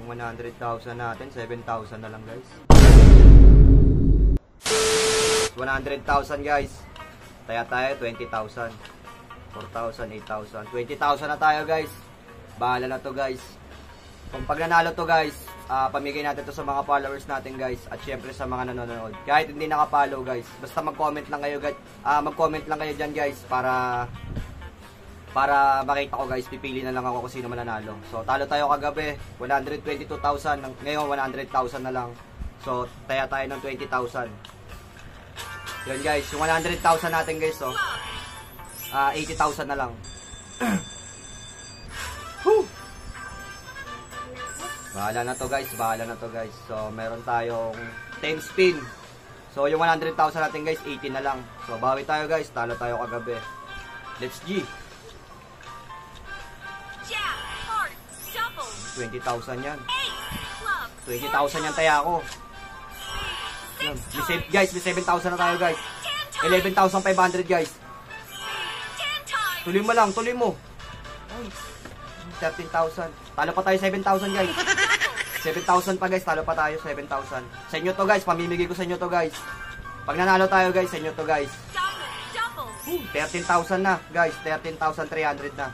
Yung 100,000 natin, 7,000 na lang guys. 100,000 guys. Taya tayo, 20,000. 4,000, 8,000. 20,000 na tayo guys. Bahala na to guys. Kung pag nanalo to guys, pamigay natin to sa mga followers natin guys. At syempre sa mga nanonood. Kahit hindi nakapollow guys. Basta mag-comment lang kayo guys. Mag-comment lang kayo dyan guys. Para makita ko guys. Pipili na lang ako kung sino mananalo. So talo tayo kagabi. 122,000. Ngayon 100,000 na lang. So taya tayo ng 20,000. Yun guys. Yung 100,000 natin guys. So 80,000 na lang. Bahala na to guys. Bahala na to guys. So meron tayong 10 spin. So yung 100,000 natin guys, 80 na lang. So bawi tayo guys. Talo tayo kagabi. Let's G. 20,000 yan. 20,000 yan taya ako. Yun. Guys, may 7,000 na tayo guys. 11,500 guys. Tuloy mo lang, tuloy mo. 13,000. Talo pa tayo 7,000 guys. 7,000 pa guys, talo pa tayo 7,000. Sa inyo to guys, pamimigay ko sa inyo to guys. Pag nanalo tayo guys, sa inyo to guys. 13,000 na guys, 13,300 na.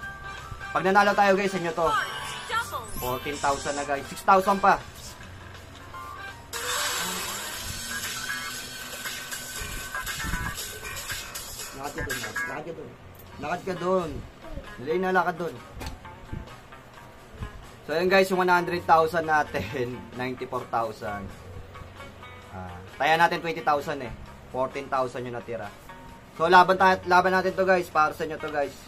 Pag nanalo tayo guys, sa inyo to. 14,000 na guys, 6,000 pa. Lakad ka dun, lakad ka dun. Lakad ka dun. Nilay na lakad dun. So yun guys, yung 100,000 natin, 94,000. Taya natin 20,000 eh. 14,000 yung natira. So laban natin to guys, para sa inyo to guys.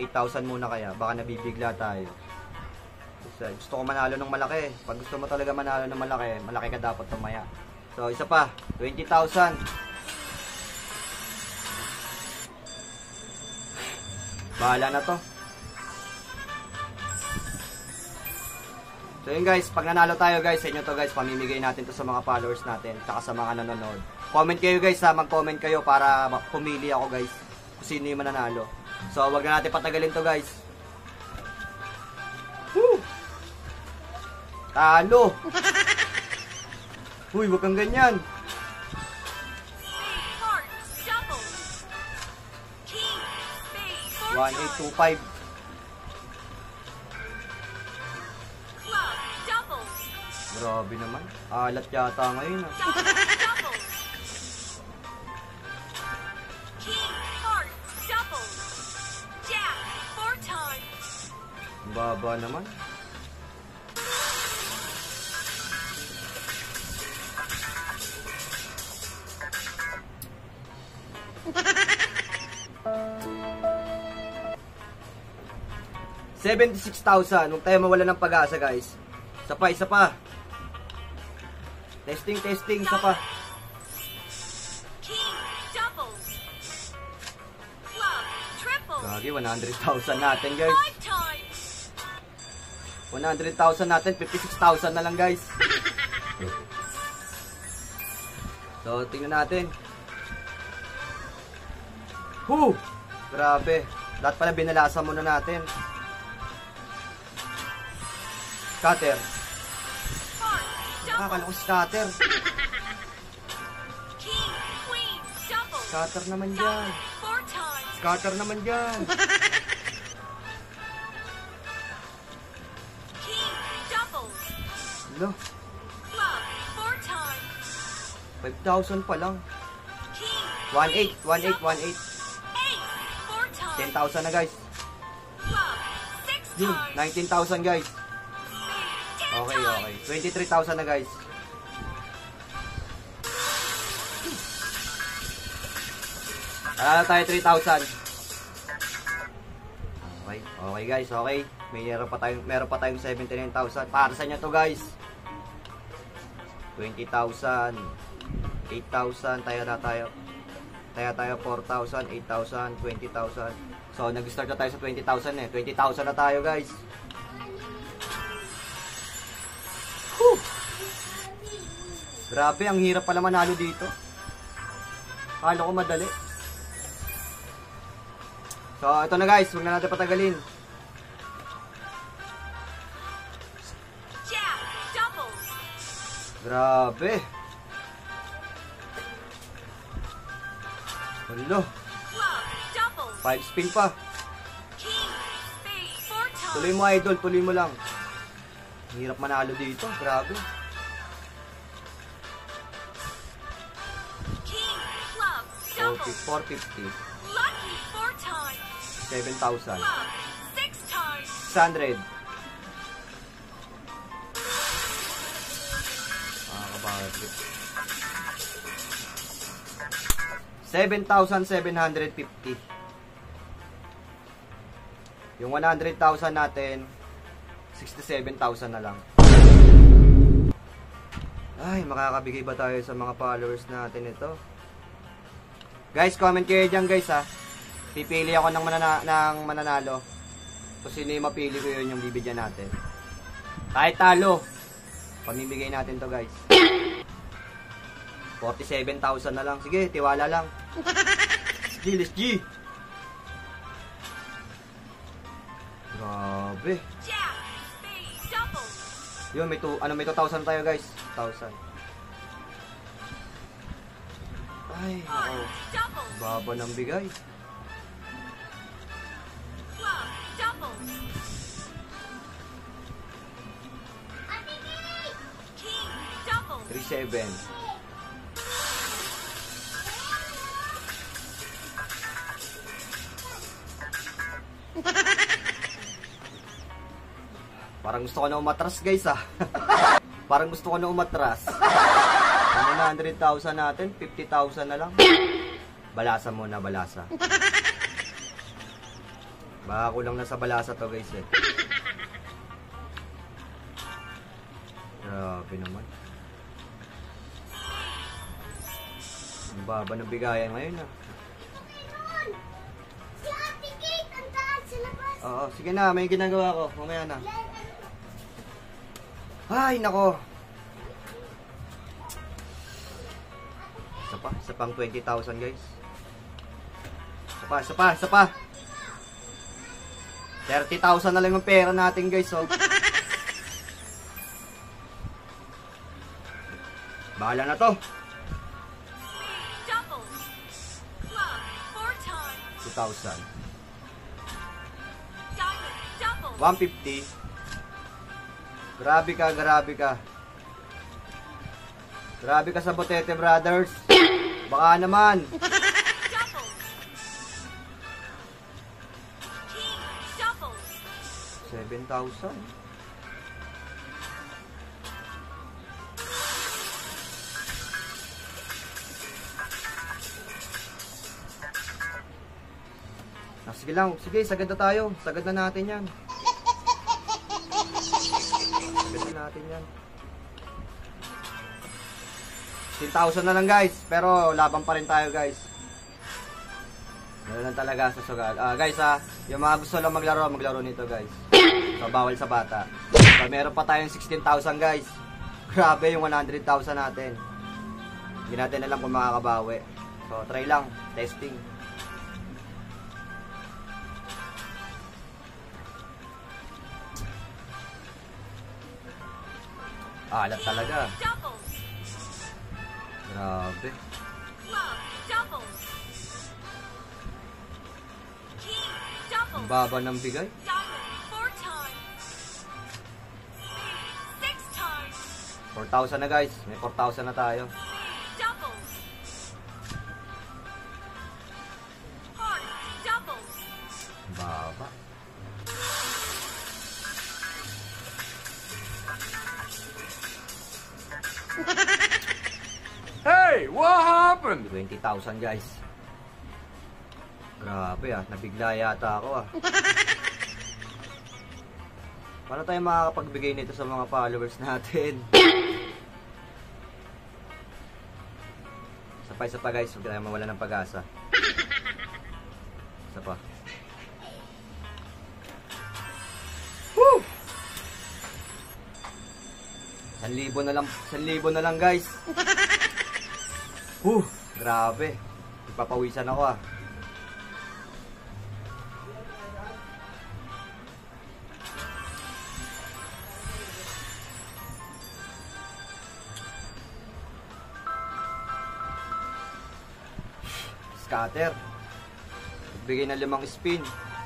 8,000 muna kaya, baka nabibigla tayo. Gusto ko manalo ng malaki. Pag gusto mo talaga manalo ng malaki, malaki ka dapat tumaya. So isa pa, 20,000. Bahala na to. So yun guys, pag nanalo tayo guys, sa inyo to guys, pamimigay natin to sa mga followers natin, tsaka sa mga nanonood. Comment kayo guys ha, mag-comment kayo para pumili ako guys, kung sino yung mananalo. So wag na natin patagalin to guys. Woo! Talo! Uy, wag kang ganyan. One, 8, 2, 5. Grabe naman. Alat yata ngayon. Ang baba naman. $76,000. Huwag tayo mawala ng pag-asa guys. Isa pa. Testing, isa pa. Gagi, 100,000 natin guys. 100,000 natin, 56,000 na lang guys. So, tingnan natin. Grabe. Lahat pala binalasa muna natin. Scatter. Akala ko scatter. Scatter naman dyan. Scatter naman dyan. Hello? 5,000 pa lang. 1,800. 10,000 na guys. 19,000 guys. Okay. 23,000 na guys. Alala tayo 3,000. Okay guys, okay. Meron pa tayong 79,000. Para sa inyo to guys. 20,000. 8,000. Taya tayo 4,000, 8,000, 20,000. So nag-start na tayo sa 20,000 eh. 20,000 na tayo guys. Grabe, ang hirap pala manalo dito. Akala ko madali. So, ito na guys. Huwag na natin patagalin. Grabe. Wala. 5 spin pa. Tuloy mo idol, tuloy mo lang. Hirap manalo dito, grabe. Okay, 450. 7,000. 600. Makakabagit. 7,750. Yung 100,000 natin, 67,000 na lang. Ay, makakabigay ba tayo sa mga followers natin ito? Guys, comment kayo dyan guys ha. Pipili ako ng mananalo. Kung sino yung mapili ko yun yung bibigyan natin. Kahit talo, pamimigay natin to guys. 47,000 na lang. Sige, tiwala lang. Let's G. Grabe. Yun, may 2,000 tayo guys. 1,000. Ay, nako. Baba ng bigay. $3,700. Parang gusto ko na umatras guys ah. Parang gusto ko na umatras. Ang 100,000 natin, 50,000 na lang. Balasa muna, balasa. Baka kulang na sa balasa to guys eh. Grabe naman. Ang baba ng bigayan ngayon ah. Oo, sige na, may ginagawa ko. Mamaya na. Ay, nako. Isa pang 20,000 guys. Isa pa. 30,000 na lang yung pera natin guys oh. Bahala na to. 2,000. 150. Grabe ka. Grabe ka sa Botete Brothers. Baka naman. 7,000. Sige lang. Sige, sagad na tayo. Sagad na natin yan. Natin yan. 10,000 na lang guys. Pero laban pa rin tayo guys. Ganoon lang talaga sa sugal. Guys yung mga gusto lang maglaro nito guys. So bawal sa bata. So meron pa tayong 16,000 guys. Grabe yung 100,000 natin. Hindi natin alam kung makakabawi. So try lang. Testing. Alat talaga. Grabe. Ang baba ng bigay. 4,000 na guys. May 4,000 na tayo. Baba. Hey, what happened? 20,000 guys. Grabe nabigla yata ako Paano tayo makakapagbigay nito sa mga followers natin? Isa pa guys, huwag tayo mawala ng pag-asa. Isa pa. Woo! 1,000 na lang guys. Grabe. Ipapawisan ako Scatter. Bigay ng 5 spin.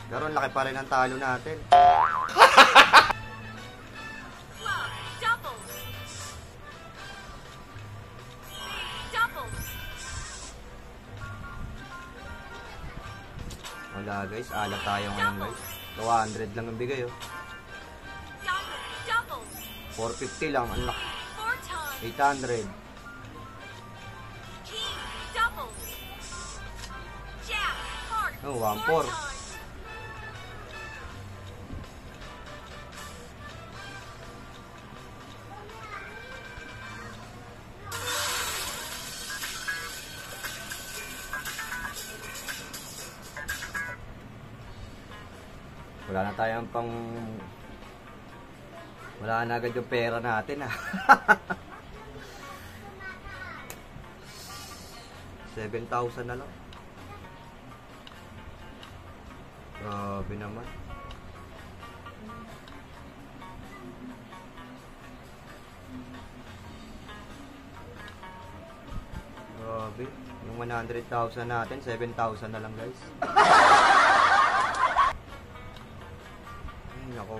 Pero ang laki pa rin ang talo natin. Wala guys, ala tayo ngayon guys. 200 lang ang bigay oh. 450 lang, ang laki. 800. Oh, 1-4. Wala na tayong pang... Wala na agad yung pera natin ah. 7,000 na lang. Grabe naman. Grabe. Yung 100,000 natin, 7,000 na lang guys. Ay, nako.